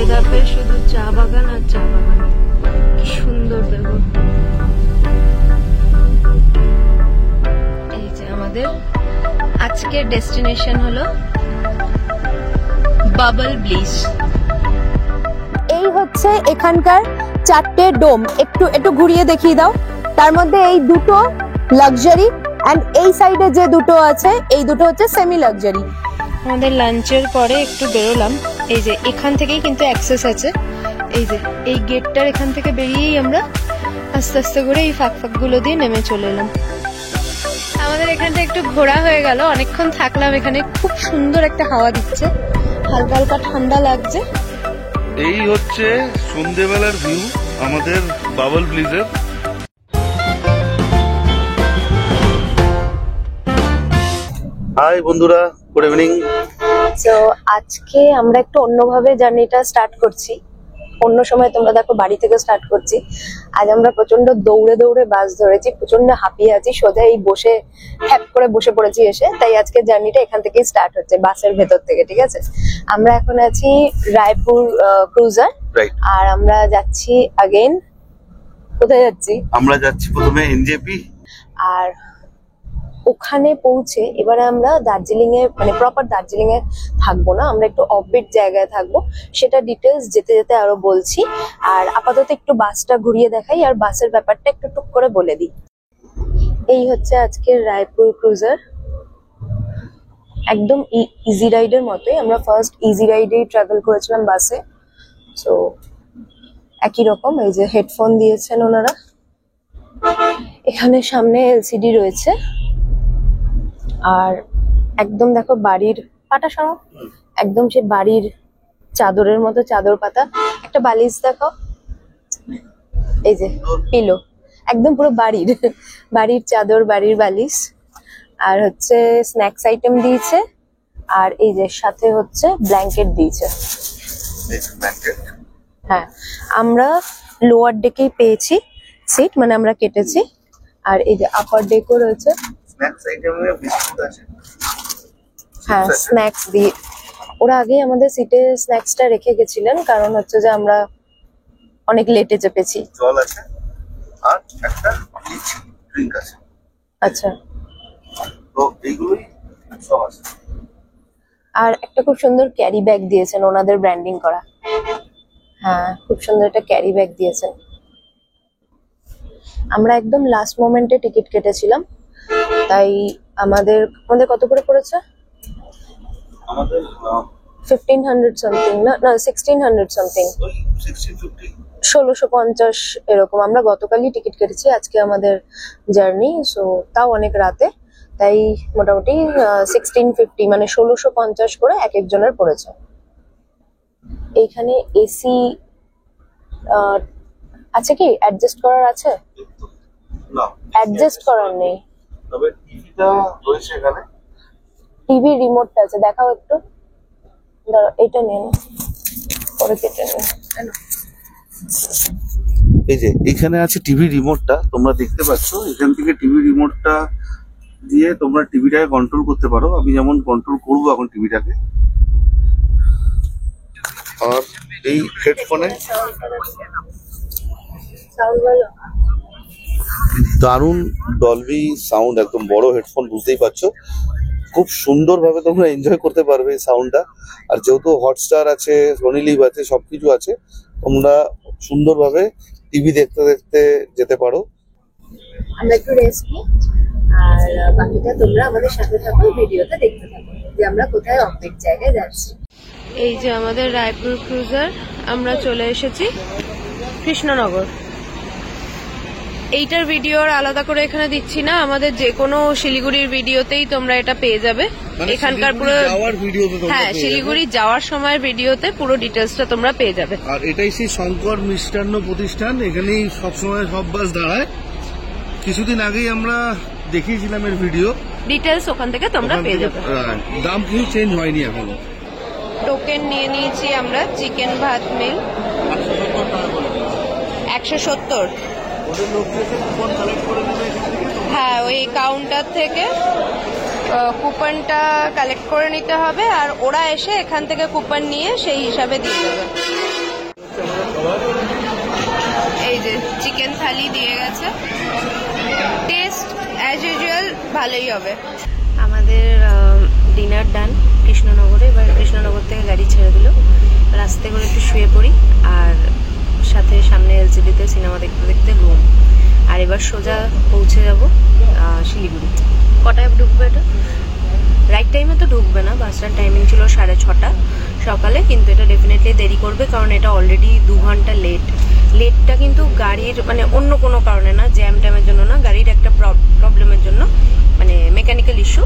ধাপে ধাপে শুধু চা বাগান আর চা বাগান। কি সুন্দর দেখো। এই যে আমাদের আজকের ডেস্টিনেশন হলো বাবল ব্লিচ। এই হচ্ছে এখানকার 4টে ডোম। একটু একটু ঘুরিয়ে দেখিয়ে দাও। তার মধ্যে এই দুটো লাক্সারি এন্ড এই সাইডে যে দুটো আছে এই দুটো হচ্ছে সেমি লাক্সারি। আমাদের লাঞ্চের পরে একটু বেরোলাম। এই যে এখান থেকেই কিন্তু অ্যাক্সেস আছে। এই যে এই গেটটার এখান থেকে বেরিয়েই আমরা আস্তে আস্তে করে এই ফাঁক গুলো দিয়ে নেমে চলে এলাম। আমাদের এখানটা একটু ঘোরা হয়ে গেল, অনেকক্ষণ থাকলাম এখানে। খুব সুন্দর একটা হাওয়া দিচ্ছে, হালকা হালকা ঠান্ডা লাগছে। এই হচ্ছে সন্ধ্যেবেলার ভিউ আমাদের বাবল ব্লিজের। হাই বন্ধুরা, গুড ইভিনিং। তো আজকে আমরা একটু অন্যভাবে জার্নিটা স্টার্ট করছি। অন্য সময় তোমরা দেখো বাড়ি থেকে স্টার্ট করছি। আজ আমরা প্রচন্ড দৌড়ে দৌড়ে বাস ধরেছি, প্রচন্ড হাঁপিয়ে আছি, সোজা এই বসে হ্যাপ করে বসে পড়েছি এসে। তাই আজকে জার্নিটা এখান থেকেই স্টার্ট হচ্ছে, বাসের ভেতর থেকে। ঠিক আছে, আমরা এখন আছি রায়পুর ক্রুজার। আর আমরা যাচ্ছি আগেন, কোথায় যাচ্ছি? আমরা যাচ্ছি প্রথমে এনজেপি, আর ওখানে পৌঁছে এবারে আমরা দার্জিলিং এ মানে প্রপার দার্জিলিং এ থাকবো না, আমরা একটু অফবিট জায়গায় থাকবো। সেটা ডিটেলস যেতে যেতে আরো বলছি। আর আপাতত একটু বাসটা ঘুরিয়ে দেখাই আর বাসের ব্যাপারটা একটু টুক করে বলে দিই। এই হচ্ছে আজকের রায়পুর ক্রুজার, একদম ইজি রাইডের মতোই। আমরা ফার্স্ট ইজি রাইডেই ট্রাভেল করেছিলাম বাসে। সো একই রকম। এই যে হেডফোন দিয়েছেন ওনারা। এখানে সামনে এলসিডি রয়েছে। আর একদম দেখো বাড়ির পাটা সরাও, একদম সে বাড়ির চাদরের মতো চাদর পাতা। একটা বালিশ দেখো, এই যে পিলো, একদম পুরো বাড়ির চাদর, বাড়ির বালিশ। আর হচ্ছে স্ন্যাক্স আইটেম দিয়েছে। আর এই যে সাথে হচ্ছে ব্ল্যাঙ্কেট দিয়েছে। হ্যাঁ, আমরা লোয়ার ডেকেই পেয়েছি সিট, মানে আমরা কেটেছি। আর এই যে আপার ডেকও রয়েছে। হ্যাঁ, স্ন্যাক্স দিয়ে ওরা আগেই আমাদের সিটে স্ন্যাক্সটা রেখে গেছিলেন, কারণ হচ্ছে যে আমরা অনেক লেটে চেপেছি। জল আছে আর একটা ড্রিঙ্ক আছে। আচ্ছা, তো এইগুলোই সব আছে। আর একটা খুব সুন্দর ক্যারি ব্যাগ দিয়েছেন, ওনাদের ব্র্যান্ডিং করা। হ্যাঁ, খুব সুন্দর একটা ক্যারি ব্যাগ দিয়েছেন। আমরা একদম লাস্ট মোমেন্টে টিকিট কেটেছিলাম, তাই আমাদের কত করে পড়েছে? আমাদের 1500 সামথিং, না 1600 সামথিং, 1650 এরকম। আমরা গতকালই টিকিট কেটেছি, আজকে আমাদের জার্নি। সো তাও অনেক রাতে, তাই মোটামুটি 1650 মানে 1650 করে এক একজনের পড়েছে। এইখানে এসি আছে কি? অ্যাডজাস্ট করার আছে? না, অ্যাডজাস্ট করার নেই। তবে টিভিটা রয়েছে এখানে। টিভি রিমোটটা আছে, দেখাও একটু। দাঁড়াও, এটা নিয়ে নাও, পরে কেটে নিও। এই যে এখানে আছে টিভি রিমোটটা, তোমরা দেখতে পাচ্ছ। এখান থেকে টিভি রিমোটটা দিয়ে তোমরা টিভিটাকে কন্ট্রোল করতে পারো। আমি যেমন কন্ট্রোল করবো এখন টিভিটাকে। আর এই হেডফোনে দারুণ ডলবি সাউন্ড, একদম বড় হেডফোন, বুঝতেই পারছো। খুব সুন্দরভাবে তোমরা এনজয় করতে পারবে এই সাউন্ডটা। আর যেহেতু হটস্টার আছে, সোনি লিভ আছে, সবকিছু আছে, তোমরা সুন্দরভাবে টিভি দেখতে দেখতে যেতে পারো। আমরা একটু রেস্ট নিই, আর বাকিটা তোমরা আমাদের সাথে থাকো, ভিডিওতে দেখতে থাকো যে আমরা কোথায় অফবিট জায়গায় যাচ্ছি। এই যে আমাদের রায়পুর ক্রুজার, আমরা চলে এসেছি কৃষ্ণনগর। এইটার ভিডিও আর আলাদা করে এখানে দিচ্ছি না, আমাদের যে কোনো শিলিগুড়ির ভিডিওতেই তোমরা এটা পেয়ে যাবে। এখানকার পুরো, হ্যাঁ, শিলিগুড়ি যাওয়ার সময়ের ভিডিওতে পুরো ডিটেলসটা তোমরা পেয়ে যাবে। আর এটাই সেই শঙ্কর মিষ্টান্ন প্রতিষ্ঠান, এখানেই সবসময় সব বাস দাঁড়ায়। কিছুদিন আগেই আমরা দেখিয়েছিলাম এর ভিডিও, ডিটেলস ওখান থেকে তোমরা পেয়ে যাবে। দাম কিছু চেঞ্জ হয়নি এখনো। টোকেন নিয়ে নিয়েছি আমরা, চিকেন ভাত মিল 170। হ্যাঁ, ওই কাউন্টার থেকে কুপনটা কালেক্ট করে নিতে হবে, আর ওরা এসে এখান থেকে কুপন নিয়ে সেই হিসাবে দিয়ে দেবে। এই যে চিকেন থালি দিয়ে গেছে, টেস্ট অ্যাজ ইউজুয়াল ভালোই হবে। আমাদের ডিনার ডান কৃষ্ণনগরে। এবার কৃষ্ণনগর থেকে গাড়ি ছেড়ে দিল, রাস্তায় করে একটু শুয়ে পড়ি, আর সাথে সামনে এলসিডিতে সিনেমা দেখতে দেখতে ঘুম। আর এবার সোজা পৌঁছে যাব শিলিগুড়ি। কটায় ঢুকবে এটা? রাইট টাইমে তো ঢুকবে না, বাসটার টাইমিং ছিল 6:30 সকালে, কিন্তু এটা ডেফিনেটলি দেরি করবে, কারণ এটা অলরেডি 2 ঘন্টা লেটটা কিন্তু গাড়ির মানে অন্য কোনো কারণে না, জ্যাম ট্যামের জন্য না, গাড়ির একটা প্রবলেমের জন্য, মানে মেকানিক্যাল ইস্যু।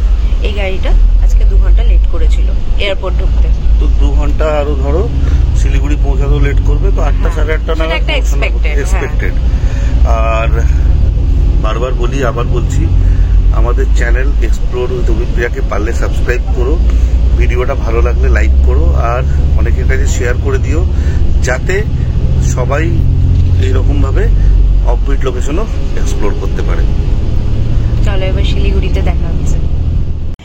এই গাড়িটা আজকে 2 ঘন্টা লেট করেছিল এয়ারপোর্ট ঢুকতে। তো 2 ঘন্টা আরো ধরো শিলিগুড়ি পৌঁছাতেও লেট করবে, তো 8টা 8:30 নাগাদ এক্সপেক্টেড। আর বারবার বলি, আবার বলছি, আমাদের চ্যানেল এক্সপ্লোর উইথ অভিপ্রিয়াকে পারলে সাবস্ক্রাইব করো, ভিডিওটা ভালো লাগলে লাইক করো, আর অনেকের কাছে শেয়ার করে দিও, যাতে সবাই এইরকমভাবে অফবিট লোকেশনও এক্সপ্লোর করতে পারে। চলো এবার শিলিগুড়িতে দেখা হচ্ছে।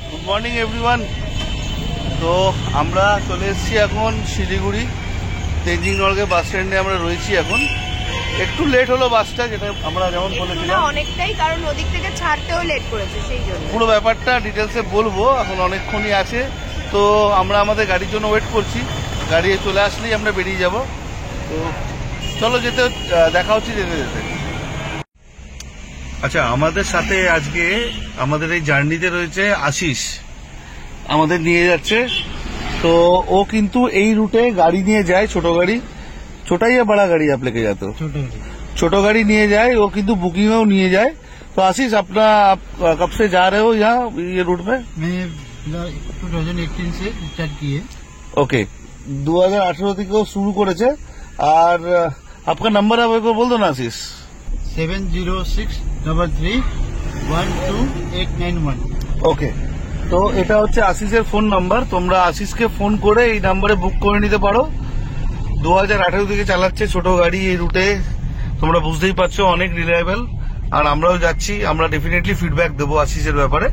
Good morning everyone. তো আমরা চলে এসেছি এখন শিলিগুড়ি তেনজিং নরগে বাস স্ট্যান্ডে আমরা রয়েছি এখন। একটু লেট হলো বাসটা, যেটা আমরা যেমন বলেছিলাম অনেকটাই, কারণ ওদিক থেকে ছাড়তেও লেট করেছে, সেই জন্য। পুরো ব্যাপারটা ডিটেলসে বলবো, এখন অনেকক্ষণই আছে। তো আমরা আমাদের গাড়ির জন্য ওয়েট করছি, গাড়ি চলে আসলেই আমরা বেরিয়ে যাব। তো চলো যেতে, দেখা হচ্ছে যেতে যেতে। আচ্ছা, আমাদের সাথে আজকে আমাদের এই জার্নিতে রয়েছে আশিস, আমাদের নিয়ে যাচ্ছে। তো ও কিন্তু এই রুটে গাড়ি নিয়ে যায়, ছোট গাড়ি, ছোটাই या बड़ा गाड़ी आप लेके जाते हो? छोटो गाड़ी নিয়ে যায়, ও কিন্তু বুকিংও নিয়ে যায়। तो आशीष, अपना आप कब से जा रहे हो यहाँ ये रूट में? मैं 2018 से स्टार्ट किए। ओके, 2018 থেকে ও শুরু করেছে। আর आपका नंबर आप एक बार बोल दो ना आशीष। 706333128191। ওকে, তো এটা হচ্ছে আশিসের ফোন নাম্বার। তোমরা আশিসকে ফোন করে এই নাম্বারে বুক করে নিতে পারো। 2018 থেকে চালাচ্ছে ছোট গাড়ি এই রুটে, তোমরা বুঝতেই পারছো, অনেক রিলায়েবল। আর আমরাও যাচ্ছি, আমরা ডেফিনেটলি ফিডব্যাক দেবো আশিসের ব্যাপারে।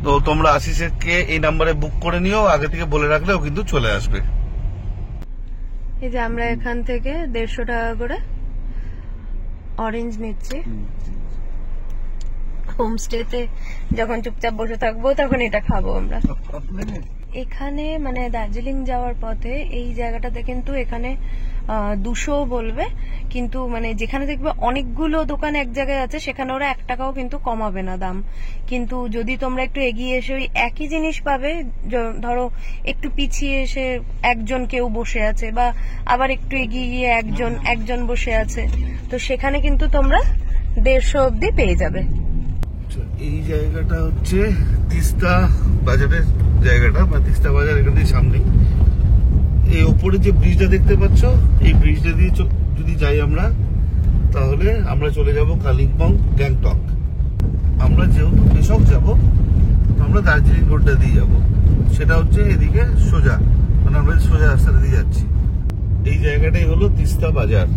তো তোমরা আশিসকে এই নাম্বারে বুক করে নিও, আগে থেকে বলে রাখলেও কিন্তু চলে আসবে। এই যে আমরা এখান থেকে 150 টাকা করে অরেঞ্জ নিচ্ছি। হোমস্টেতে যখন চুপচাপ বসে থাকবো তখন এটা খাবো আমরা। এখানে মানে দার্জিলিং যাওয়ার পথে এই জায়গাটাতে কিন্তু এখানে 200 বলবে, কিন্তু মানে যেখানে দেখবে অনেকগুলো দোকান এক জায়গায় আছে, সেখানে ওরা 1 টাকাও কিন্তু কমাবে না দাম। কিন্তু যদি তোমরা একটু এগিয়ে এসে ওই একই জিনিস পাবে, ধরো একটু পিছিয়ে এসে একজন কেউ বসে আছে, বা আবার একটু এগিয়ে গিয়ে একজন বসে আছে, তো সেখানে কিন্তু তোমরা 150 অব্দি পেয়ে যাবে। এই জায়গাটা হচ্ছে তিস্তা বাজারের জায়গাটা, বা তিস্তা বাজার এখানে সামনে। এই ওপরে যে ব্রিজটা দেখতে পাচ্ছ, এই ব্রিজটা দিয়ে যদি যাই আমরা, তাহলে আমরা চলে যাব কালিম্পং, গ্যাংটক। আমরা যেহেতু পেশক যাব, তো আমরা দার্জিলিং রোডটা দিয়ে যাব, সেটা হচ্ছে এদিকে সোজা, মানে আমরা সোজা রাস্তাটা দিয়ে যাচ্ছি। এই জায়গাটাই হলো তিস্তা বাজার।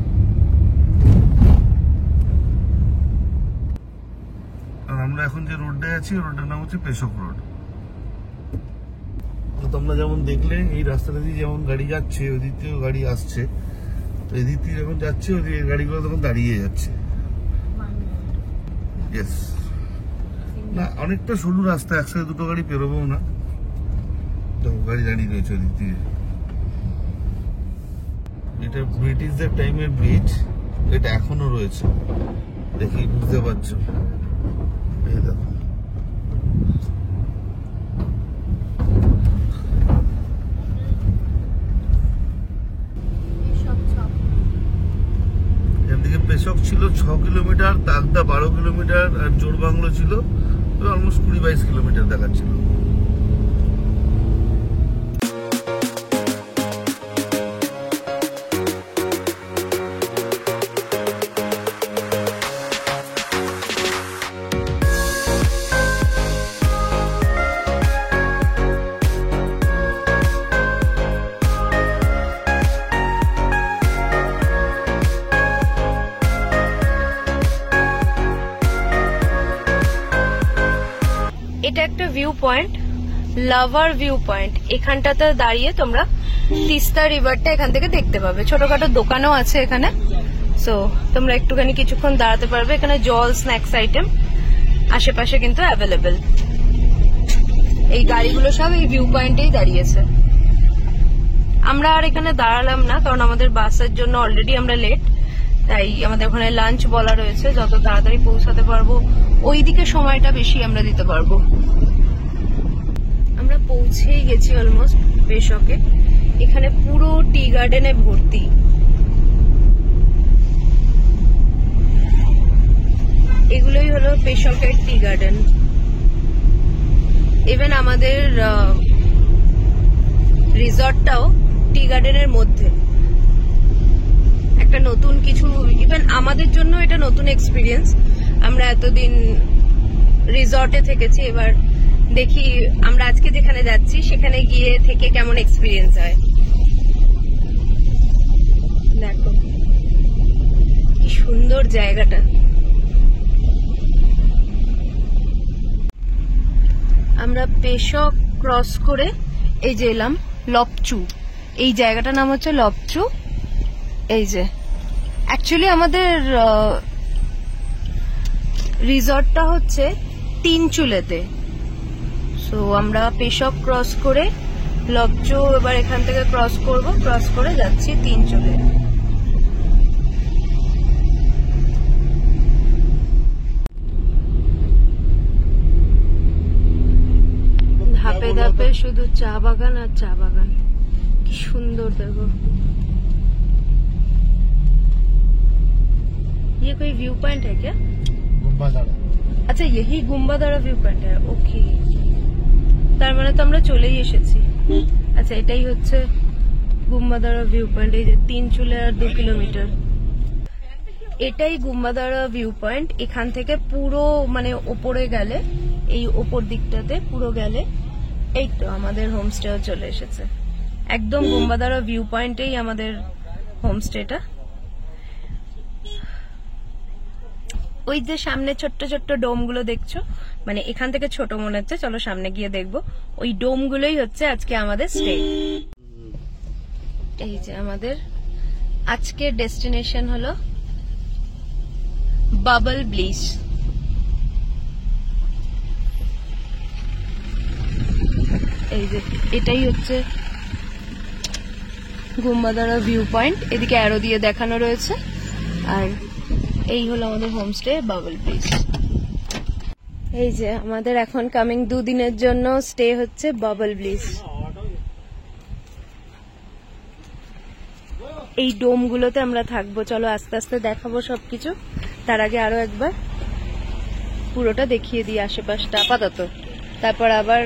আর আমরা এখন যে রোডটায় আছি, রোডটার নাম হচ্ছে পেশক রোড। তো তোমরা যেমন দেখলে এই রাস্তাটা দিয়ে যেমন গাড়ি যাচ্ছে, ওদিক থেকেও গাড়ি আসছে। তো এদিক থেকে যখন যাচ্ছে, ওদিকে গাড়িগুলো তখন দাঁড়িয়ে যাচ্ছে। ইয়েস, না অনেকটা সরু রাস্তা, একসাথে দুটো গাড়ি পেরোবেও না। দেখো গাড়ি দাঁড়িয়ে রয়েছে ওদিক থেকে। এটা ব্রিটিশদের টাইমের ব্রিজ, এটা এখনো রয়েছে, দেখি বুঝতে পারছো। এই দেখো, এদিকে পেশক ছিল 6 কিলোমিটার, তাগদা 12 কিলোমিটার, আর জোরবাংলো ছিল অলমোস্ট 20-22 কিলোমিটার দেখাচ্ছিল। এটা একটা ভিউ পয়েন্ট, লাভার ভিউ পয়েন্ট। এখানটাতে দাঁড়িয়ে তোমরা তিস্তা রিভারটা এখান থেকে দেখতে পাবে। ছোটখাটো দোকানও আছে এখানে, সো তোমরা একটুখানি কিছুক্ষণ দাঁড়াতে পারবে। এখানে জল, স্ন্যাক্স আইটেম আশেপাশে কিন্তু অ্যাভেলেবেল। এই গাড়িগুলো সব এই ভিউ পয়েন্টেই দাঁড়িয়েছে। আমরা আর এখানে দাঁড়ালাম না, কারণ আমাদের বাসের জন্য অলরেডি আমরা লেট, তাই আমাদের ওখানে লাঞ্চ বলা রয়েছে। যত তাড়াতাড়ি পৌঁছাতে পারবো ওইদিকে সময়টা বেশি আমরা দিতে পারবো। আমরা পৌঁছেই গেছি অলমোস্ট পেশকে। এখানে পুরো টি গার্ডেনে ভর্তি। এগুলোই হলো পেশকের টি গার্ডেন। ইভেন আমাদের রিসর্টটাও টি গার্ডেনের মধ্যে। একটা নতুন কিছু, ইভেন আমাদের জন্য এটা নতুন এক্সপিরিয়েন্স। আমরা এতদিন রিসর্টে থেকেছি, এবার দেখি আমরা আজকে যেখানে যাচ্ছি সেখানে গিয়ে থেকে কেমন এক্সপিরিয়েন্স হয়। দেখো কি সুন্দর জায়গাটা। আমরা পেশক ক্রস করে এই যে এলাম লপচু। এই জায়গাটার নাম হচ্ছে লপচু। এই যে অ্যাকচুয়ালি আমাদের রিসর্টটা হচ্ছে তিনচুলেতে। সো আমরা পেশক ক্রস করে লপচু এবার এখান থেকে ক্রস করব, ক্রস করে যাচ্ছি তিনচুলে। ধাপে ধাপে শুধু চা বাগান আর চা বাগান। কি সুন্দর দেখো। ये कोई व्यू पॉइंट है क्या? गुम्बादारा। अच्छा यही गुम्बादारा व्यू पॉइंट है। ओके, তার মানে তো আমরা চলেই এসেছি। আচ্ছা এটাই হচ্ছে গুম্বাদারা ভিউ পয়েন্ট। এই যে তিনচুলে আর 2 কিলোমিটার, এটাই গুম্বাদারা ভিউ পয়েন্ট। এখান থেকে পুরো মানে ওপরে গেলে, এই ওপর দিকটাতে পুরো গেলে এই তো আমাদের হোমস্টেও চলে এসেছে। একদম গুম্বাদারা ভিউ পয়েন্টেই আমাদের হোমস্টেটা। ওই যে সামনে ছোট্ট ছোট্ট ডোম গুলো দেখছো, মানে এখান থেকে ছোট মনে হচ্ছে, চলো সামনে গিয়ে দেখবো। ওই ডোম গুলোই হচ্ছে আজকে আমাদের স্টে। এই যে আমাদের আজকের ডেস্টিনেশন হলো বাবল ব্লিচ। এই যে এটাই হচ্ছে গুম্বাদারা ভিউ পয়েন্ট। এদিকে অ্যারো দিয়ে দেখানো রয়েছে। আর এই হলো আমাদের হোমস্টে বাবল ব্লিচ। এই যে আমাদের এখন কামিং 2 দিনের জন্য স্টে হচ্ছে বাবল ব্লিচ। এই ডোম গুলোতে আমরা থাকবো। চলো আস্তে আস্তে দেখাবো সবকিছু। তার আগে আরো একবার পুরোটা দেখিয়ে দিই আশেপাশটা আপাতত, তারপর আবার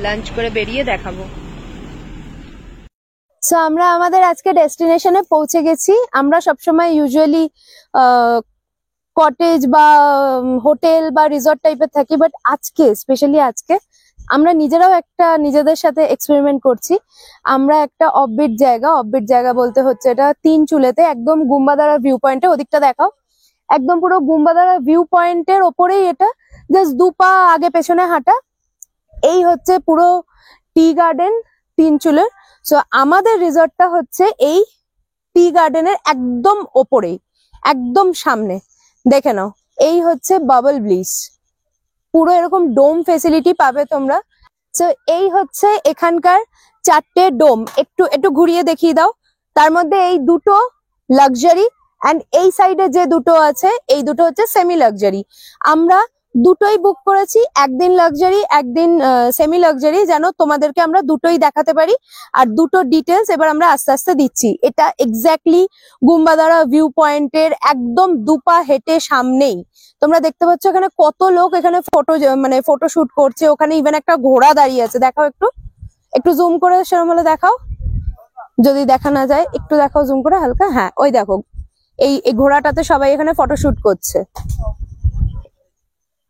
লাঞ্চ করে বেরিয়ে দেখাবো। সো আমরা আমাদের আজকে ডেস্টিনেশনে পৌঁছে গেছি। আমরা সবসময় ইউজুয়ালি কটেজ বা হোটেল বা রিসর্ট টাইপের থাকি, বাট আজকে স্পেশালি আজকে আমরা নিজেরাও একটা নিজেদের সাথে এক্সপেরিমেন্ট করছি। আমরা একটা অফবিট জায়গা বলতে হচ্ছে এটা তিনচুলেতে, একদম গুম্বাদারা ভিউ পয়েন্টে। ওদিকটা দেখাও, একদম পুরো গুম্বাদারা ভিউ পয়েন্টের ওপরেই এটা। জাস্ট 2 পা আগে পেছনে হাঁটা। এই হচ্ছে পুরো টি গার্ডেন তিনচুলের। সো আমাদের রিসর্টটা হচ্ছে এই টি গার্ডেনের একদম ওপরেই, একদম সামনে। দেখে নাও, এই হচ্ছে বাবল ব্লিচ। পুরো এরকম ডোম ফেসিলিটি পাবে তোমরা। সো এই হচ্ছে এখানকার 4টে ডোম। একটু একটু ঘুরিয়ে দেখিয়ে দাও। তার মধ্যে এই দুটো লাক্সারি এন্ড এই সাইডে যে দুটো আছে এই দুটো হচ্ছে সেমি লাক্সারি। আমরা দুটোই বুক করেছি, একদিন লাক্সারি একদিন সেমি লাক্সারি, যেন তোমাদেরকে আমরা দুটোই দেখাতে পারি। আর দুটো ডিটেলস এবার আমরা আস্তে আস্তে দিচ্ছি। এটা এক্স্যাক্টলি গুম্বাদারা ভিউ পয়েন্টের একদম 2 পা হেঁটে সামনেই। তোমরা দেখতে পাচ্ছ এখানে কত লোক এখানে ফটো শুট করছে। ওখানে ইভেন একটা ঘোড়া দাঁড়িয়ে আছে। দেখাও একটু, একটু জুম করে সেরকম হলে দেখাও, যদি দেখা না যায় একটু দেখাও জুম করে হালকা। হ্যাঁ ওই দেখো, এই ঘোড়াটাতে সবাই এখানে ফটো শুট করছে।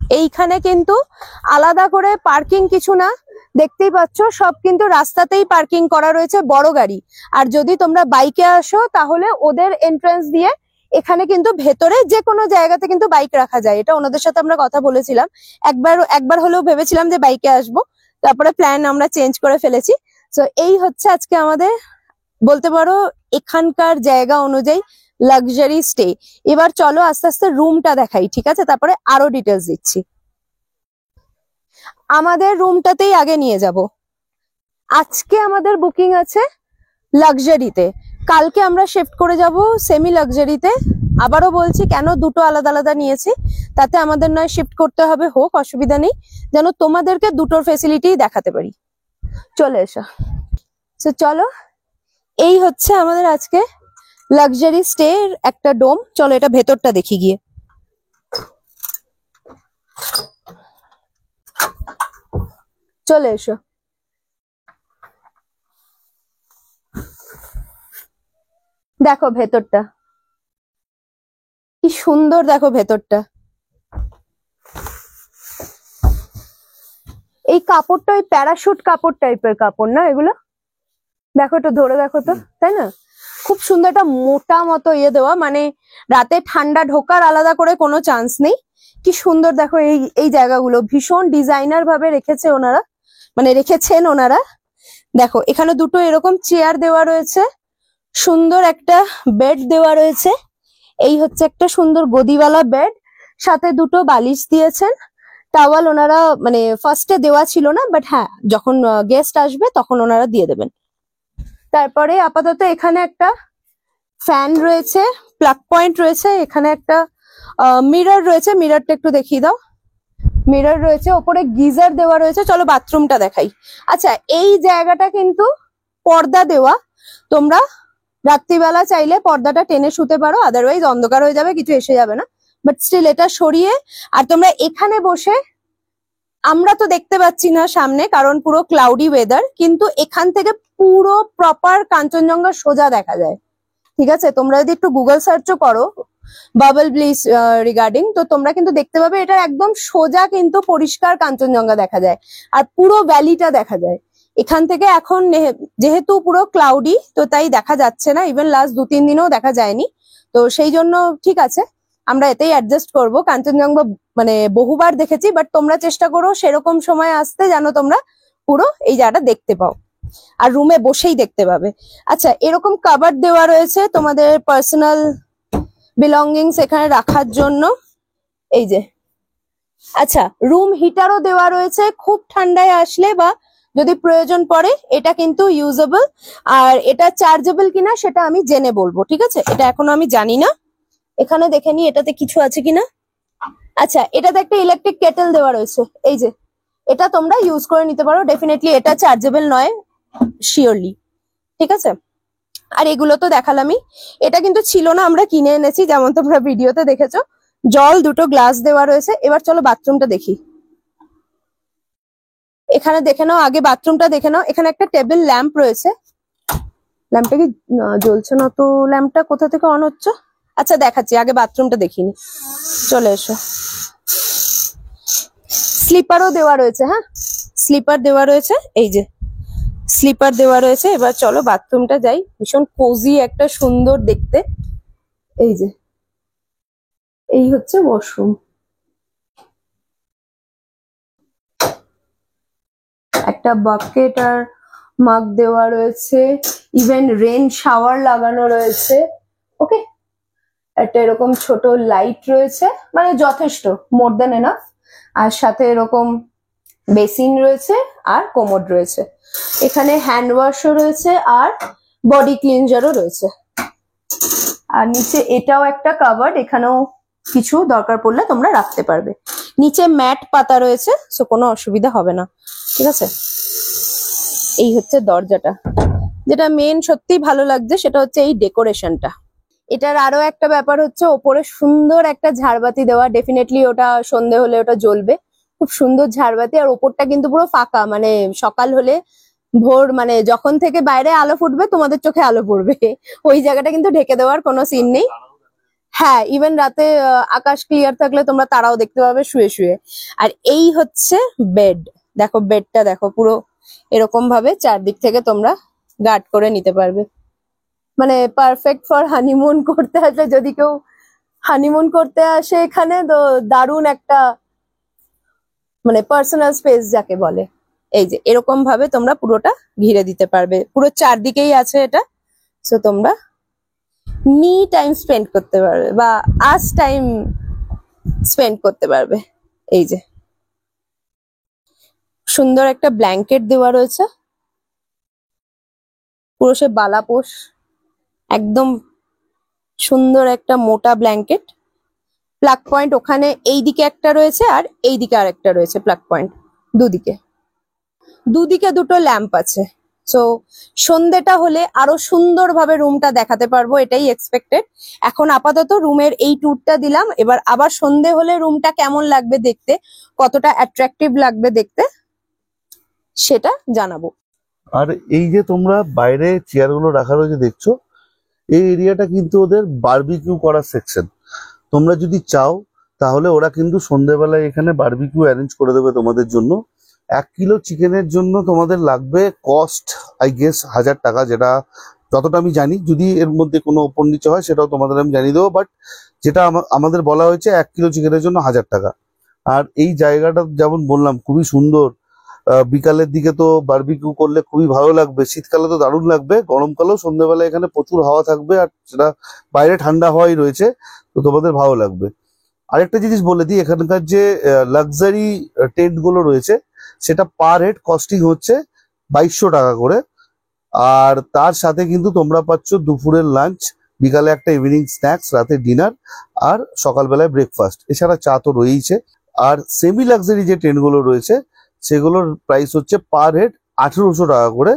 এইখানে কিন্তু আলাদা করে পার্কিং কিছু না, দেখতেই পাচ্ছ সব কিন্তু রাস্তাতেই পার্কিং করা রয়েছে বড় গাড়ি। আর যদি তোমরা বাইকে আসো তাহলে ওদের এন্ট্রান্স দিয়ে এখানে কিন্তু ভেতরে যে কোনো জায়গাতে কিন্তু বাইক রাখা যায়। এটা ওনাদের সাথে আমরা কথা বলেছিলাম। একবার হলেও ভেবেছিলাম যে বাইকে আসবো, তারপরে প্ল্যান আমরা চেঞ্জ করে ফেলেছি। তো এই হচ্ছে আজকে আমাদের বলতে পারো এখানকার জায়গা অনুযায়ী লাক্সারি স্টে। এবার চলো আস্তে আস্তে রুমটা দেখাই, ঠিক আছে? তারপরে আরো ডিটেলস দিচ্ছি। আমাদের রুমটাতেই আগে নিয়ে যাব। আজকে আমাদের বুকিং আছে লাক্সারিতে, কালকে আমরা শিফট করে যাব সেমি লাক্সারিতে। আবারও বলছি কেন দুটো আলাদা আলাদা নিয়েছি, তাতে আমাদের নয় শিফট করতে হবে, হোক অসুবিধা নেই, যেন তোমাদেরকে দুটোর ফেসিলিটি দেখাতে পারি। চলে এসো। তো চলো, এই হচ্ছে আমাদের আজকে লাক্সারি স্টে এর একটা ডোম। চলো এটা ভেতরটা দেখি গিয়ে। চলে এসো। দেখো ভেতরটা কি সুন্দর, দেখো ভেতরটা। এই কাপড়টা ওই প্যারাশুট কাপড় টাইপের কাপড় না এগুলো? দেখো একটু ধরে দেখো তো, তাই না? খুব সুন্দর একটা মোটা মতো ইয়ে দেওয়া, মানে রাতে ঠান্ডা ঢোকার আলাদা করে কোনো চান্স নেই। কি সুন্দর দেখো এই এই জায়গাগুলো, ভীষণ ডিজাইনার ভাবে রেখেছে ওনারা, মানে রেখেছেন ওনারা। দেখো এখানে দুটো এরকম চেয়ার দেওয়া রয়েছে, সুন্দর একটা বেড দেওয়া রয়েছে। এই হচ্ছে একটা সুন্দর গদিওয়ালা বেড, সাথে দুটো বালিশ দিয়েছেন। টাওয়াল ওনারা মানে ফার্স্টে দেওয়া ছিল না, বাট হ্যাঁ যখন গেস্ট আসবে তখন ওনারা দিয়ে দেবেন। তারপরে আপাতত এখানে একটা ফ্যান রয়েছে, প্লাগ পয়েন্ট রয়েছে, এখানে একটা মিরর রয়েছে, মিররটা একটু দেখিয়ে দাও। মিরর রয়েছে, ওপরে গিজার দেওয়া রয়েছে। চলো বাথরুমটা দেখাই। আচ্ছা এই জায়গাটা কিন্তু পর্দা দেওয়া, তোমরা রাত্রিবেলা চাইলে পর্দাটা টেনে শুতে পারো, আদারওয়াইজ অন্ধকার হয়ে যাবে, কিছু এসে যাবে না। বাট স্টিল এটা সরিয়ে আর তোমরা এখানে বসে, আমরা তো দেখতে পাচ্ছি না সামনে কারণ পুরো ক্লাউডি ওয়েদার, কিন্তু এখান থেকে পুরো প্রপার কাঞ্চনজঙ্ঘা সোজা দেখা যায়, ঠিক আছে? তোমরা যদি একটু গুগল সার্চও করো বাবল ব্লিচ রিগার্ডিং, তো তোমরা কিন্তু দেখতে পাবে এটা একদম সোজা কিন্তু পরিষ্কার কাঞ্চনজঙ্ঘা দেখা যায়, আর পুরো ভ্যালিটা দেখা যায় এখান থেকে। এখন যেহেতু পুরো ক্লাউডি, তো তাই দেখা যাচ্ছে না, ইভেন লাস্ট 2-3 দিনও দেখা যায়নি, তো সেই জন্য ঠিক আছে, আমরা এতেই অ্যাডজাস্ট করব। কাঞ্চনজঙ্ঘা মানে বহুবার দেখেছি, বাট তোমরা চেষ্টা করো সেরকম সময় আসতে যেন তোমরা পুরো এই জায়গাটা দেখতে পাও, আর রুমে বসেই দেখতে পাবে। আচ্ছা এরকম কাবার্ড দেওয়া রয়েছে তোমাদের পার্সোনাল বিলঙ্গিংস এখানে রাখার জন্য, এই যে। আচ্ছা রুম হিটারও দেওয়া রয়েছে, খুব ঠান্ডায় আসলে বা যদি প্রয়োজন পড়ে এটা কিন্তু ইউজেবল। আর এটা চার্জেবল কিনা সেটা আমি জেনে বলবো, ঠিক আছে? এটা এখনো আমি জানি না, এখানে দেখে নি এটাতে কিছু আছে কিনা। আচ্ছা এটাতে একটা ইলেকট্রিক কেটেল দেওয়া রয়েছে, এই যে, এটা তোমরা ইউজ করে নিতে পারো। ডেফিনেটলি এটা চার্জেবল নয় শিওরলি, ঠিক আছে? আর এগুলো তো দেখালামই, এটা কিন্তু ছিল না, আমরা কিনে এনেছি, যেমন তোমরা ভিডিওতে দেখেছো। জল দুটো গ্লাস দেওয়া রয়েছে। এবার চলো বাথরুমটা দেখি। এখানে দেখে নাও, আগে বাথরুমটা দেখে নাও। এখানে একটা টেবিল ল্যাম্প রয়েছে, ল্যাম্পটা কি জ্বলছে না তো, ল্যাম্পটা কোথা থেকে অন হচ্ছে? আচ্ছা দেখাচ্ছি, আগে বাথরুমটা দেখিনি। চলে এসো। স্লিপারও দেওয়া রয়েছে, হ্যাঁ স্লিপার দেওয়া রয়েছে, এই যে স্লিপার দেওয়া রয়েছে। এবার চলো বাথরুমটা যাই, ভীষণ কোজি একটা, সুন্দর দেখতে। এই যে এই হচ্ছে ওয়াশরুম, একটা বাকেট আর মাগ দেওয়া রয়েছে, ইভেন রেন শাওয়ার লাগানো রয়েছে। ওকে, একটা এরকম ছোট লাইট রয়েছে, মানে যথেষ্ট, মোর দেন এনাফ। আর সাথে এরকম বেসিন রয়েছে আর কোমোড রয়েছে। এখানে হ্যান্ড ওয়াশও রয়েছে আর বডি ক্লিনজারও রয়েছে। আর নিচে এটাও একটা কাভার্ড, এখানেও কিছু দরকার পড়লে তোমরা রাখতে পারবে। নিচে ম্যাট পাতা রয়েছে, সো কোনো অসুবিধা হবে না, ঠিক আছে? এই হচ্ছে দরজাটা। যেটা মেন সত্যি ভালো লাগছে সেটা হচ্ছে এই ডেকোরেশনটা। এটার আরো একটা ব্যাপার হচ্ছে ওপরে সুন্দর একটা ঝাড়বাতি দেওয়া, ডেফিনেটলি ওটা সন্ধে হলে ওটা জ্বলবে, খুব সুন্দর ঝাড়বাতি। আর ওপরটা কিন্তু পুরো ফাঁকা, মানে সকাল হলে ভোর মানে যখন থেকে বাইরে আলো ফুটবে তোমাদের চোখে আলো পড়বে, ওই জায়গাটা কিন্তু ঢেকে দেওয়ার কোনো সিন নেই। হ্যাঁ ইভেন রাতে আকাশ ক্লিয়ার থাকলে তোমরা তারাও দেখতে পাবে শুয়ে শুয়ে। আর এই হচ্ছে বেড, দেখো বেডটা দেখো, পুরো এরকম ভাবে চারদিক থেকে তোমরা গার্ড করে নিতে পারবে, মানে পারফেক্ট ফর হানিমুন করতে আসলে, যদি কেউ হানিমুন করতে আসে এখানে, তো দারুণ একটা মানে পার্সোনাল স্পেস যাকে বলে। এই যে এরকম ভাবে তোমরা পুরোটা ঘিরে দিতে পারবে, পুরো চারদিকেই আছে এটা, সো তোমরা মি টাইম স্পেন্ড করতে পারবে বা আস টাইম স্পেন্ড করতে পারবে। এই যে সুন্দর একটা ব্ল্যাঙ্কেট দেওয়া রয়েছে, পুরো সে বালাপোষ, একদম সুন্দর একটা মোটা ব্ল্যাঙ্কেট। প্লাগ পয়েন্ট ওখানে এইদিকে একটা রয়েছে আর এইদিকে আর একটা রয়েছে প্লাগ পয়েন্ট, দুদিকে দুদিকে দুটো ল্যাম্প আছে। সো সন্ধেটা হলে আরো সুন্দরভাবে রুমটা দেখাতে পারবো, এটাই এক্সপেক্টেড। এখন আপাতত রুমের এই ট্যুরটা দিলাম, এবার আবার সন্ধে হলে রুমটা কেমন লাগবে দেখতে, কতটা অ্যাট্রাকটিভ লাগবে দেখতে, সেটা জানাবো। আর এই যে তোমরা বাইরে চেয়ারগুলো রাখা রয়েছে দেখছো, এই এরিয়াটা কিন্তু ওদের বারবিকিউ করার সেকশন। তোমরা যদি চাও তাহলে ওরা কিন্তু সন্ধ্যেবেলায় এখানে বারবিকিউ অ্যারেঞ্জ করে দেবে তোমাদের জন্য। 1 কিলো চিকেনের জন্য তোমাদের লাগবে কস্ট আই গেস 1000 টাকা, যেটা যতটা আমি জানি। যদি এর মধ্যে কোনো ওপর নিচে হয় সেটাও তোমাদের আমি জানিয়ে দেবো, বাট যেটা আমাদের বলা হয়েছে 1 কিলো চিকেনের জন্য 1000 টাকা। আর এই জায়গাটা যেমন বললাম খুবই সুন্দর, বিকালের দিকে তো বারবিকিউ করলে খুবই ভালো লাগবে, শীতকালে তো দারুণ লাগবে, গরমকালেও সন্ধ্যেবেলা এখানে প্রচুর হাওয়া থাকবে, আর সেটা বাইরে ঠান্ডা হাওয়াই রয়েছে, তো তোমাদের ভালো লাগবে। আরেকটা জিনিস বলে দিই, এখানকার যে লাক্সারি টেন্ট গুলো রয়েছে সেটা পার হেড কস্টিং হচ্ছে 2200 টাকা করে। আর তার সাথে কিন্তু তোমরা পাচ্ছ দুপুরের লাঞ্চ, বিকালে একটা ইভিনিং স্ন্যাক্স, রাতে ডিনার, আর সকালবেলায় ব্রেকফাস্ট, এছাড়া চা তো রয়েইছে। আর সেমি লাক্সারি যে টেন্ট গুলো রয়েছে সেগুলোর প্রাইস হচ্ছে পার হেড 1800 টাকা করে।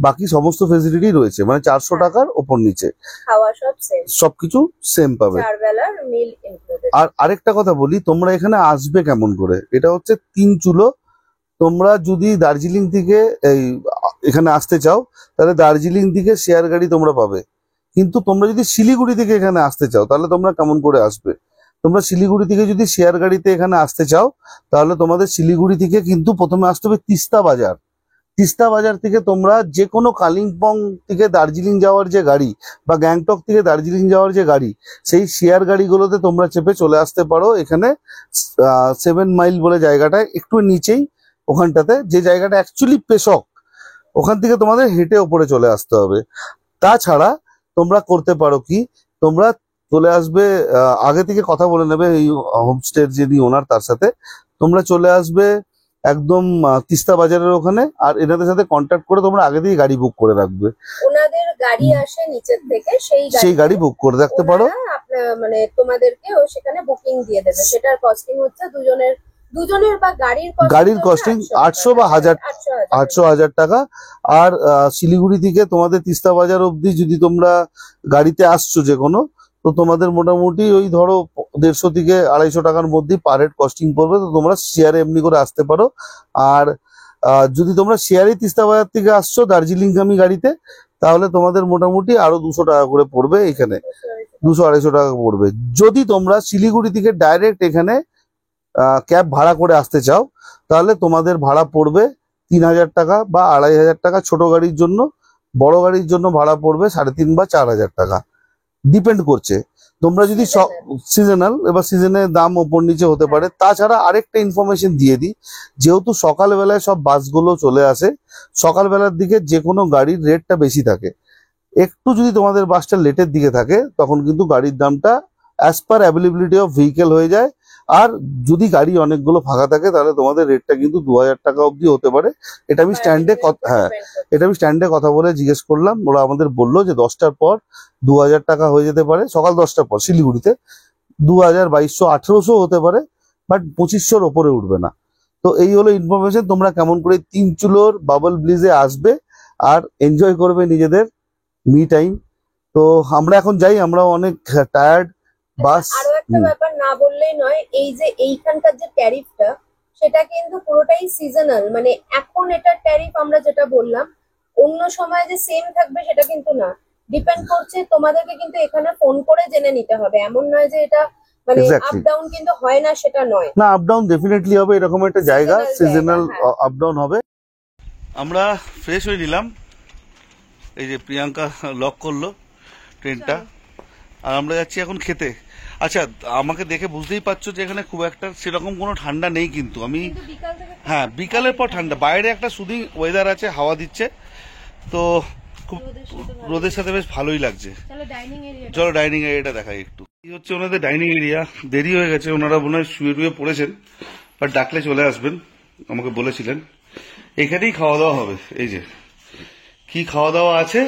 বাকি সমস্ত ফেসিলিটি রয়েছে, মানে 400 টাকার ওপর নিচে খাওয়া সব সেম, সবকিছু সেম পাবে। 4 বেলার মিল ইনক্লুডেড। আর আরেকটা কথা বলি, তোমরা এখানে আসবে কেমন করে, এটা হচ্ছে 3 চুলো। তোমরা যদি দার্জিলিং থেকে এখানে আসতে চাও তাহলে দার্জিলিং থেকে শেয়ার গাড়ি তোমরা পাবে, কিন্তু তোমরা যদি শিলিগুড়ি থেকে এখানে আসতে চাও তাহলে তোমরা কেমন করে আসবে। তোমরা শিলিগুড়ি থেকে যদি শেয়ার গাড়িতে এখানে আসতে চাও তাহলে তোমাদের শিলিগুড়ি থেকে কিন্তু প্রথমে আসতে হবে তিস্তা বাজার। তিস্তা বাজার থেকে তোমরা যে কোনো কালিম্পং থেকে দার্জিলিং যাওয়ার যে গাড়ি বা গ্যাংটক থেকে দার্জিলিং যাওয়ার যে গাড়ি, সেই শেয়ার গাড়িগুলোতে তোমরা চেপে চলে আসতে পারো এখানে 7 মাইল বলে জায়গাটায়, একটু নিচেই ওখানটাতে, যে জায়গাটা অ্যাকচুয়ালি পেশক, ওখান থেকে তোমাদের হেঁটে ওপরে চলে আসতে হবে। তাছাড়া তোমরা করতে পারো কি, তোমরা চলে আসবে, আগে থেকে কথা বলে নেবে এই হোমস্টের যিনি ওনার, তার সাথে তোমরা চলে আসবে একদম তিস্তা বাজারের ওখানে, আর এনাদের সাথে কন্ট্যাক্ট করে তোমরা আগে থেকে গাড়ি বুক করে রাখবে। ওনাদের গাড়ি আসে নিচের থেকে, সেই গাড়ি বুক করে রাখতে পারো। মানে তোমাদেরকে সেখানে বুকিং দিয়ে দেবে, সেটার কস্টিং হচ্ছে দুজনের বা গাড়ির কস্টিং 800 বা 1000 টাকা। আর শিলিগুড়ি থেকে তোমাদের তিস্তা বাজার অবধি যদি তোমরা গাড়িতে আসছো যে কোনো, তো তোমাদের মোটামুটি ওই ধরো 150 থেকে 250 টাকার মধ্যে পার হেড কস্টিং পড়বে। তো তোমরা শেয়ারে এমনি করে আসতে পারো। আর যদি তোমরা শেয়ারে তিস্তা বাজার থেকে আসছো দার্জিলিংগামী গাড়িতে, তাহলে তোমাদের মোটামুটি আরো 200 টাকা করে পড়বে, এখানে 200-250 টাকা পড়বে। যদি তোমরা শিলিগুড়ি থেকে ডাইরেক্ট এখানে ক্যাব ভাড়া করে আসতে চাও তাহলে তোমাদের ভাড়া পড়বে 3000 টাকা বা 2500 টাকা ছোট গাড়ির জন্য। বড় গাড়ির জন্য ভাড়া পড়বে 3500 বা 4000 টাকা, ডিপেন্ড করছে। তোমরা যদি সিজনাল, এবার সিজনের দাম ওপর নিচে হতে পারে। তাছাড়া আরেকটা ইনফরমেশন দিয়ে দিই, যেহেতু সকালবেলায় সব বাসগুলো চলে আসে, সকালবেলার দিকে যে কোনো গাড়ির রেটটা বেশি থাকে। একটু যদি তোমাদের বাসটা লেটের দিকে থাকে তখন কিন্তু গাড়ির দামটা as per availability of vehicle হয়ে যায়। আর যদি গাড়ি অনেকগুলো ফাঁকা থাকে তাহলে তোমাদের রেটটা কিন্তু 2000 টাকা অবধি হতে পারে। এটা আমি স্ট্যান্ডে কথা বলে জিজ্ঞেস করলাম, ওরা আমাদের বললো যে 10টার পর 2000 টাকা হয়ে যেতে পারে, সকাল 10টার পর শিলিগুড়িতে 2000, 2200, 1800 হতে পারে, বাট 2500-র ওপরে উঠবে না। তো এই হলো ইনফরমেশন। তোমরা কেমন করে 3 চুলোর বাবল ব্লিজে আসবে আর এনজয় করবে নিজেদের মি টাইম। তো আমরা এখন যাই, আমরা অনেক টায়ার্ড। বাস আরো একটা ব্যাপার না বললেই নয়, এই যে এইখানকার যে ট্যারিফটা, সেটা কিন্তু পুরোটাই সিজনাল। মানে এখন এটা ট্যারিফ আমরা যেটা বললাম, অন্য সময় যে সেম থাকবে সেটা কিন্তু না, ডিপেন্ড করছে। তোমাদেরকে কিন্তু এখানে ফোন করে জেনে নিতে হবে, এমন নয় যে এটা মানে আপ ডাউন কিন্তু হয় না, সেটা নয়। না, আপ ডাউন ডেফিনেটলি হবে, এরকম একটা জায়গা সিজনাল আপ ডাউন হবে। আমরা ফ্রেশ হয়ে নিলাম, এই যে প্রিয়াঙ্কা লক করলো ট্রেনটা, আর আমরা যাচ্ছি এখন খেতে। আচ্ছা, আমাকে দেখে বুঝতেই পারছো যে এখানে খুব একটা সেরকম কোনো ঠান্ডা নেই, কিন্তু হ্যাঁ, বিকালের পর ঠান্ডা, বাইরে একটা সুদিং ওয়েদার আছে, হাওয়া দিচ্ছে। তো খুব রোদের সাথে বেশ ভালোই লাগছে। চলো ডাইনিং এরিয়া, চলো ডাইনিং এরিয়াটা দেখাই একটু। এই হচ্ছে ওনাদের ডাইনিং এরিয়া। দেরি হয়ে গেছে, ওনারা মনে হয় শুয়ে টুয়ে পড়েছেন, বাট ডাকলে চলে আসবেন, আমাকে বলেছিলেন। এখানেই খাওয়া দাওয়া হবে। এই যে কি খাওয়া দাওয়া আছে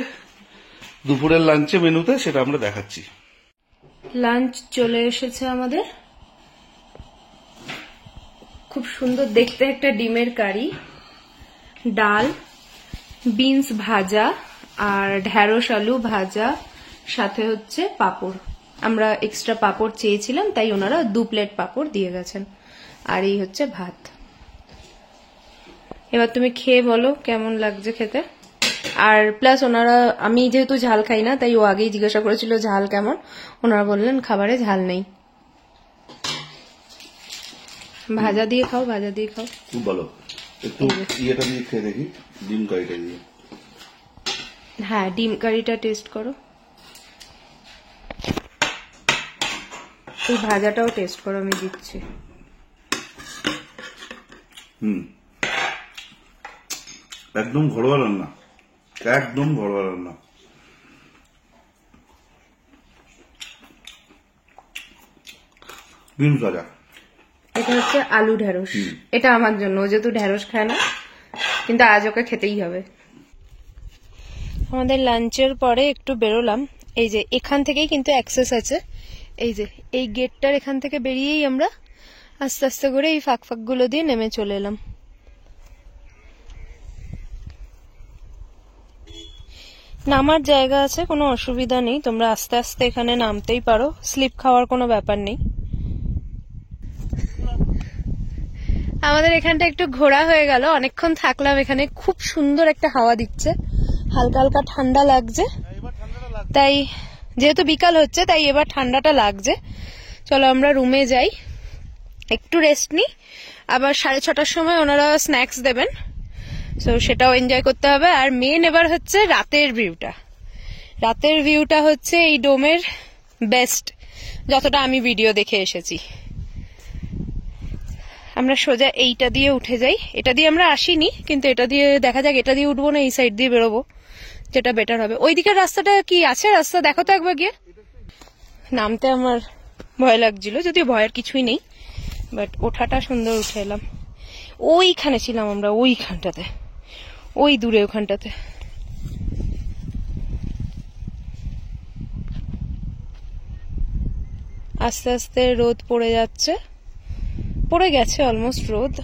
দুপুরের লাঞ্চে মেনুতে সেটা আমরা দেখাচ্ছি। লাঞ্চ চলে এসেছে আমাদের। খুব সুন্দর দেখতে একটা ডিমের কারি, ডাল, বিনস ভাজা আর ঢ্যাঁড়স আলু ভাজা, সাথে হচ্ছে পাঁপড়। আমরা এক্সট্রা পাঁপড় চেয়েছিলাম, তাই ওনারা 2 প্লেট পাঁপড় দিয়ে গেছেন। আর এই হচ্ছে ভাত। এবার তুমি খেয়ে বলো কেমন লাগছে খেতে। আর প্লাস ওনারা, আমি যেহেতু ঝাল খাই না তাই ও আগেই জিজ্ঞাসা করেছিল ঝাল কেমন। ওনারা বললেন খাবারে ঝাল নেই। ভাজা দিয়ে খাও, ভাজা দিয়ে খাও। খুব ভালো। একটু ইয়েটা দিয়ে খেয়ে দেখি, ডিম কারিটা দিয়ে। হ্যাঁ, ডিম কারিটা টেস্ট করো। এই ভাজাটাও টেস্ট করো, আমি দিচ্ছি। একদম ঘরোয়া রান্না, একদম ঘরোয়া রান্না। বিনস ভাজা। এটা হচ্ছে আলু ঢ্যাঁড়স। এটা আমার জন্য, ও যেহেতু ঢ্যাঁড়স খায় না, কিন্তু আজ ওকে খেতেই হবে। আমাদের লাঞ্চের পরে একটু বেরোলাম। এই যে এখান থেকেই কিন্তু অ্যাক্সেস আছে। এই যে এই গেটটার এখান থেকে বেরিয়েই আমরা আস্তে আস্তে করে এই ফাঁক গুলো দিয়ে নেমে চলে এলাম। নামার জায়গা আছে, কোনো অসুবিধা নেই, তোমরা আস্তে আস্তে এখানে নামতেই পারো, স্লিপ খাওয়ার কোনো ব্যাপার নেই। আমাদের এখানটা একটু ঘোরা হয়ে গেল, অনেকক্ষণ থাকলাম এখানে। খুব সুন্দর একটা হাওয়া দিচ্ছে, হালকা হালকা ঠান্ডা লাগছে, তাই যেহেতু বিকাল হচ্ছে তাই এবার ঠান্ডাটা লাগছে। চলো আমরা রুমে যাই, একটু রেস্ট নিই। আবার 6:30টার সময় ওনারা স্ন্যাক্স দেবেন, তো সেটাও এনজয় করতে হবে। আর মেন এবার হচ্ছে রাতের ভিউটা। রাতের ভিউটা হচ্ছে এই ডোমের বেস্ট, যতটা আমি ভিডিও দেখে এসেছি। আমরা সোজা এইটা দিয়ে উঠে যাই। এটা দিয়ে আমরা আসিনি, কিন্তু এটা দিয়ে দেখা যাক, এটা দিয়ে উঠবো না এই সাইড দিয়ে বেরোবো, যেটা বেটার হবে। ওই দিকের রাস্তাটা কি আছে, রাস্তা দেখো তো একবার গিয়ে। নামতে আমার ভয় লাগছিল, যদিও ভয়ের কিছুই নেই, বাট ওঠাটা সুন্দর উঠে এলাম। ওইখানে ছিলাম আমরা, ওইখানটাতে, ওই দূরে ওখানটাতে। আস্তে আস্তে রোদ পড়ে যাচ্ছে, পড়ে গেছে অলমোস্ট রোদ।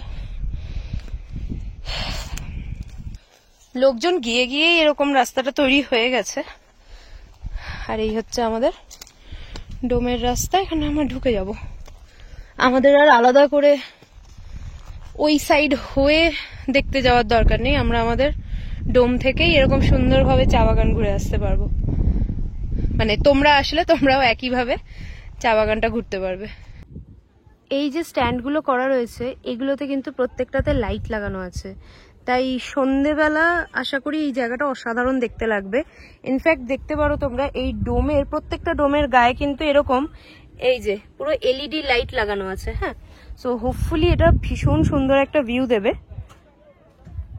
লোকজন গিয়ে গিয়ে এরকম রাস্তাটা তৈরি হয়ে গেছে। আর এই হচ্ছে আমাদের ডোমের রাস্তা, এখানে আমরা ঢুকে যাব। আমাদের আর আলাদা করে ওই সাইড হয়ে দেখতে যাওয়ার দরকার নেই, আমরা আমাদের ডোম থেকেই এরকম সুন্দরভাবে চা বাগান ঘুরে আসতে পারবো। মানে তোমরা আসলে তোমরাও একইভাবে চা বাগানটা ঘুরতে পারবে। এই যে স্ট্যান্ডগুলো করা রয়েছে, এগুলোতে কিন্তু প্রত্যেকটাতে লাইট লাগানো আছে, তাই সন্ধেবেলা আশা করি এই জায়গাটা অসাধারণ দেখতে লাগবে। ইনফ্যাক্ট দেখতে পারো তোমরা, এই ডোমের প্রত্যেকটা ডোমের গায়ে কিন্তু এরকম এই যে পুরো এলইডি লাইট লাগানো আছে। হ্যাঁ, সো হোপফুলি এটা ভীষণ সুন্দর একটা ভিউ দেবে।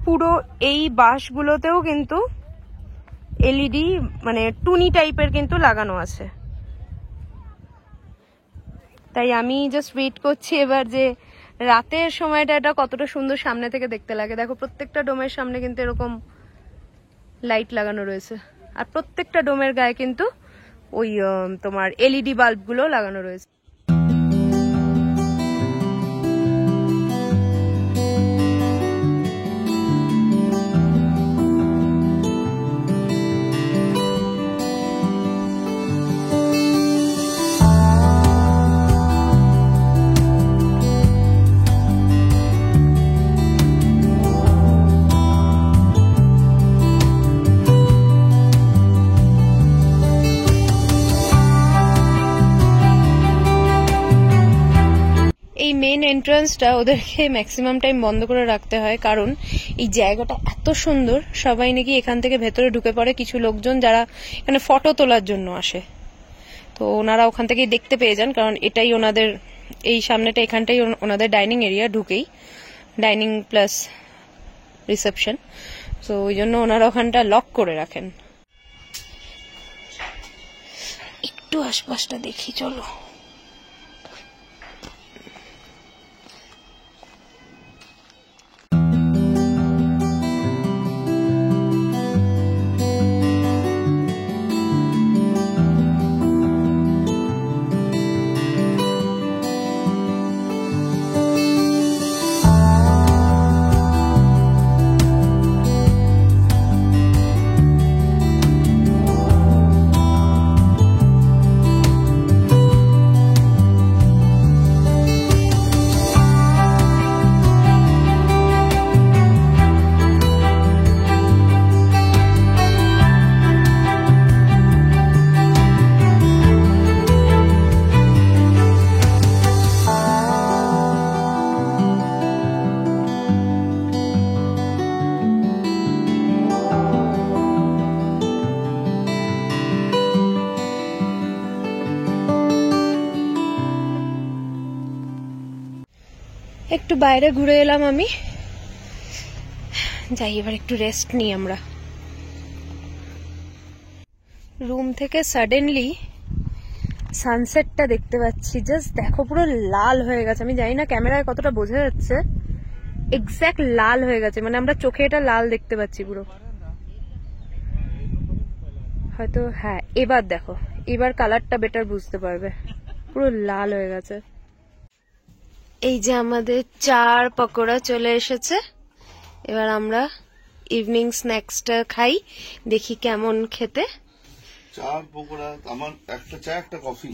পুরো এই বাসগুলোতেও কিন্তু এলইডি মানে টুনি টাইপের কিন্তু লাগানো আছে। তাই আমি জাস্ট ওয়েট করছি এবার যে রাতের সময়টা এটা কতটা সুন্দর সামনে থেকে দেখতে লাগে। দেখো প্রত্যেকটা ডোমের সামনে কিন্তু এরকম লাইট লাগানো রয়েছে, আর প্রত্যেকটা ডোমের গায়ে কিন্তু ওই তোমার এলইডি বাল্বগুলো লাগানো রয়েছে। এই মেন এন্ট্রান্সটা ওদেরকে ম্যাক্সিমাম টাইম বন্ধ করে রাখতে হয়, কারণ এই জায়গাটা এত সুন্দর, সবাই নাকি এখান থেকে ভেতরে ঢুকে পড়ে। কিছু লোকজন যারা এখানে ফটো তোলার জন্য আসে, তো ওনারা ওখান থেকেই দেখতে পেয়ে যান, কারণ এটাই ওনাদের, এই সামনেটা এখানটাই ওনাদের ডাইনিং এরিয়া, ঢুকেই ডাইনিং প্লাস রিসেপশন, তো ওই জন্য ওনারা ওখানটা লক করে রাখেন। একটু আশপাশটা দেখি চলো। একটু বাইরে ঘুরে এলাম আমি, যাই এবার একটু রেস্ট নিই আমরা। রুম থেকে সাডেনলি সানসেটটা দেখতে পাচ্ছি, জাস্ট দেখো পুরো লাল হয়ে গেছে। আমি জানি না ক্যামেরায় কতটা বোঝা যাচ্ছে, এক্স্যাক্ট লাল হয়ে গেছে, মানে আমরা চোখে এটা লাল দেখতে পাচ্ছি পুরো। হয়তো হ্যাঁ, এবার দেখো, এবার কালারটা বেটার বুঝতে পারবে, পুরো লাল হয়ে গেছে। এই যে আমাদের চার পকোড়া চলে এসেছে, এবার আমরা ইভিনিং স্ন্যাক্সটা খাই, দেখি কেমন খেতে। চার পকোড়া, আমার একটা চা একটা কফি।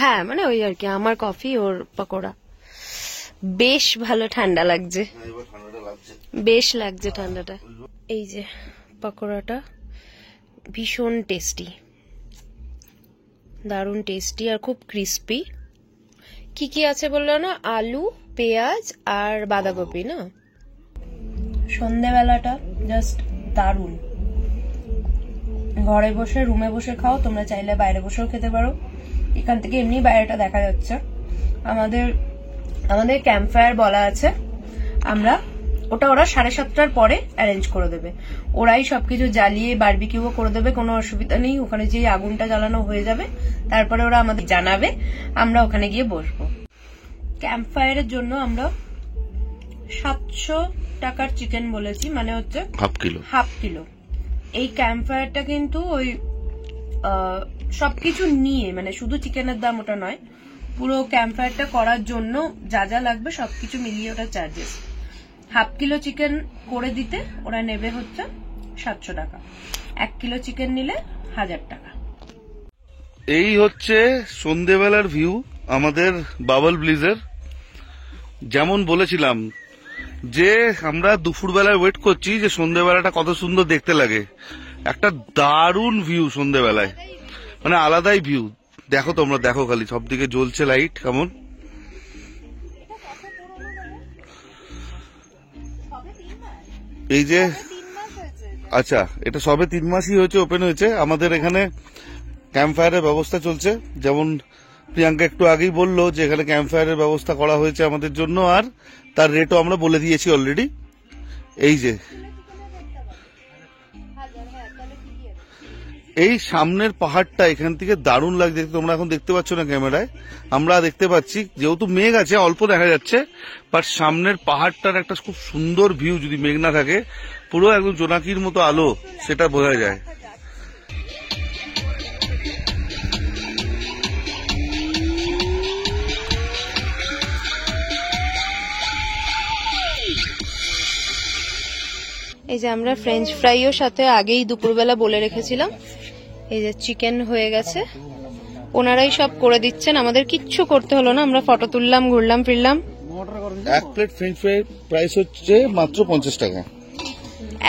হ্যাঁ মানে ওই আর কি, আমার কফি ওর পকোড়া। বেশ ভালো ঠান্ডা লাগছে, এবার ঠান্ডাটা লাগছে, বেশ লাগছে ঠান্ডাটা। এই যে পকোড়াটা ভীষণ টেস্টি, দারুণ টেস্টি আর খুব ক্রিস্পি। কি কি আছে বললো না? আলু, পেঁয়াজ আর বাঁধাকপি না? সন্ধ্যেবেলাটা জাস্ট দারুণ। ঘরে বসে রুমে বসে খাও, তোমরা চাইলে বাইরে বসেও খেতে পারো। এখান থেকে এমনি বাইরেটা দেখা যাচ্ছে। আমাদের ক্যাম্প ফায়ার বলা আছে, আমরা ওটা ওরা 7:30টার পরে অ্যারেঞ্জ করে দেবে। ওরাই সবকিছু জ্বালিয়ে বারবিকিউও করে দেবে, কোনো অসুবিধা নেই। ওখানে যে আগুনটা জ্বালানো হয়ে যাবে, তারপরে ওরা আমাদের জানাবে, আমরা ওখানে গিয়ে বসবো। ক্যাম্প ফায়ারের জন্য আমরা 700 টাকার চিকেন বলেছি, মানে হচ্ছে হাফ কিলো। এই ক্যাম্প ফায়ারটা কিন্তু ওই সবকিছু নিয়ে, মানে শুধু চিকেনের দাম ওটা নয়, পুরো ক্যাম্প ফায়ারটা করার জন্য যা যা লাগবে সবকিছু মিলিয়ে ওটা চার্জেস। হাফ কিলো চিকেন করে দিতে ওরা নেবে হচ্ছে 700 টাকা, 1 কিলো চিকেন নিলে 1000 টাকা। এই হচ্ছে সন্ধেবেলার ভিউ আমাদের বাবল ব্লিজের। যেমন বলেছিলাম যে আমরা দুপুরবেলায় ওয়েট করছি যে সন্ধেবেলাটা কত সুন্দর দেখতে লাগে, একটা দারুণ ভিউ সন্ধেবেলায়, মানে আলাদাই ভিউ। দেখো তোমরা, দেখো খালি সব দিকে জ্বলছে লাইট কেমন। এই যে আচ্ছা, এটা সবে 3 মাসই হয়েছে ওপেন হয়েছে। আমাদের এখানে ক্যাম্প ফায়ারের ব্যবস্থা চলছে, যেমন প্রিয়াঙ্কা একটু আগেই বললো যে এখানে ক্যাম্প ফায়ারের ব্যবস্থা করা হয়েছে আমাদের জন্য, আর তার রেটও আমরা বলে দিয়েছি অলরেডি। এই যে এই সামনের পাহাড়টা এখান থেকে দারুণ লাগছে, তোমরা এখন দেখতে পাচ্ছ না ক্যামেরায়, আমরা দেখতে পাচ্ছি। যেহেতু মেঘ আছে অল্প দেখা যাচ্ছে, বাট সামনের পাহাড়টার একটা খুব সুন্দর ভিউ, যদি মেঘ না থাকে পুরো একদম জোনাকির মতো আলো, সেটা বোঝা যায়। এই যে আমরা ফ্রেঞ্চ ফ্রাইও সাথে আগেই দুপুরবেলা বলে রেখেছিলাম। এই যে চিকেন হয়ে গেছে, ওনারাই সব করে দিচ্ছেন, আমাদের কিচ্ছু করতে হলো না। আমরা ফটো তুললাম, ঘুরলাম ফিরলাম। 1 প্লেট ফ্রেঞ্চ ফ্রাই প্রাইস হচ্ছে মাত্র 50 টাকা।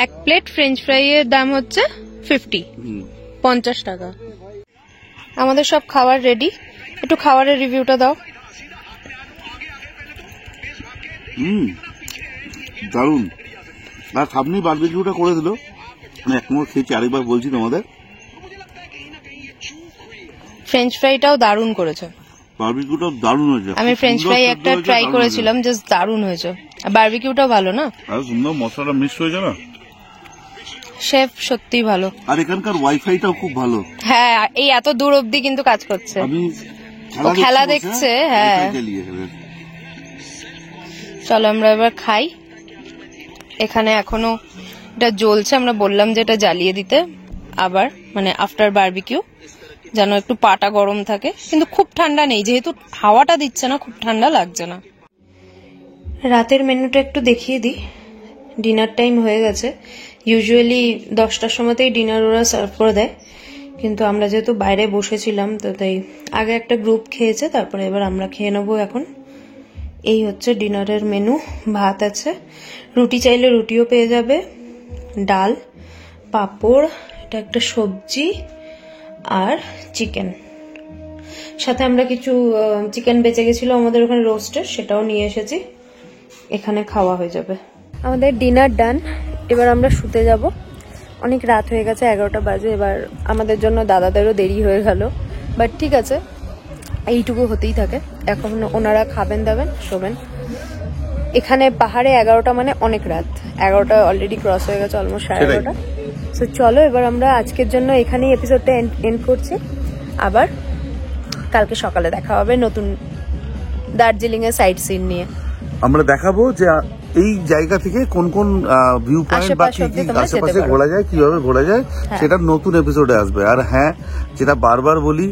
1 প্লেট ফ্রেঞ্চ ফ্রাই এর দাম হচ্ছে 50 টাকা। আমাদের সব খাবার রেডি, একটু খাবারের রিভিউটা দাও। দারুণ। আর সামনেই বারবিকিউটা করে দিল, আমি এক নম্বর খেয়েছি, আরেকবার বলছি তোমাদের। ফ্রেঞ্চ ফ্রাইটাও দারুণ করেছে, বারবিকিউটাও দারুণ হয়েছে। আমি ফ্রেঞ্চ ফ্রাই একটা ট্রাই করেছিলাম, জাস্ট দারুণ হয়েছে। বারবিকিউটাও ভালো না, আর সুন্দর মশলাটা মিক্স হয়েছে না। শেফ সত্যি ভালো। আর এখানকার ওয়াইফাইটাও খুব ভালো। হ্যাঁ, এই এত দূর অবধি কিন্তু কাজ করছে। আমি খেলা দেখছে। হ্যাঁ, চলো আমরা এবার খাই। এখানে এখনো এটা জ্বলছে, আমরা বললাম যে এটা জ্বালিয়ে দিতে আবার, মানে আফটার বারবিকিউ, যেন একটু পাটা গরম থাকে, কিন্তু খুব ঠান্ডা নেই, যেহেতু হাওয়াটা দিচ্ছে না, খুব ঠান্ডা লাগছে না। রাতের মেনুটা একটু দেখিয়ে দিই। ডিনার টাইম হয়ে গেছে। ইউজুয়ালি 10টার সময়তেই ডিনার ওরা সার্ভ করে দেয়, কিন্তু আমরা যেহেতু বাইরে বসেছিলাম তো তাই আগে একটা গ্রুপ খেয়েছে, তারপরে এবার আমরা খেয়ে নেবো এখন। এই হচ্ছে ডিনারের মেনু। ভাত আছে, রুটি চাইলে রুটিও পেয়ে যাবে, ডাল, পাঁপড়, এটা একটা সবজি আর চিকেন। সাথে আমরা কিছু চিকেন বেঁচে গেছিল আমাদের ওখানে রোস্টের, সেটাও নিয়ে এসেছি। এখানে খাওয়া হয়ে যাবে। আমাদের ডিনার ডান। এবার আমরা শুতে যাব। অনেক রাত হয়ে গেছে, 11টা বাজে। এবার আমাদের জন্য দাদাদেরও দেরি হয়ে গেল, বাট ঠিক আছে, এইটুকু হতেই থাকে। এখন ওনারা খাবেন দাবেন, শোবেন। এখানে পাহাড়ে 11টা মানে অনেক রাত। 11টা অলরেডি ক্রস হয়ে গেছে, অলমোস্ট 11:30। সো চলো এবার আমরা আজকের জন্য এখানেই এপিসোডটা এন্ড করছি। আবার কালকে সকালে দেখা হবে নতুন দার্জিলিং এর সাইট সিন নিয়ে। আমরা দেখাবো যে এই জায়গা থেকে কোন কোন ভিউ পয়েন্ট বা কি কি আশেপাশে ঘোরা যায়, কিভাবে ঘোরা যায়, সেটা নতুন এপিসোডে আসবে। আর হ্যাঁ, যেটা বারবার বলি,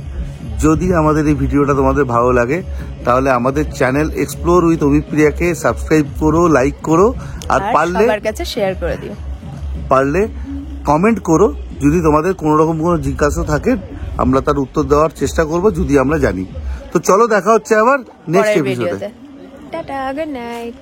যদি আমাদের এই ভিডিওটা তোমাদের ভালো লাগে তাহলে আমাদের চ্যানেল এক্সপ্লোর উইথ অভিপ্রিয়াকে সাবস্ক্রাইব করো, লাইক করো, আর পারলে সবার কাছে শেয়ার করে দিও। পারলে কমেন্ট করো। যদি তোমাদের কোনো রকম কোনো জিজ্ঞাসা থাকে আমরা তার উত্তর দেওয়ার চেষ্টা করব যদি আমরা জানি। তো চলো দেখা হচ্ছে আবার নেক্সট এপিসোডে। Tata, good night.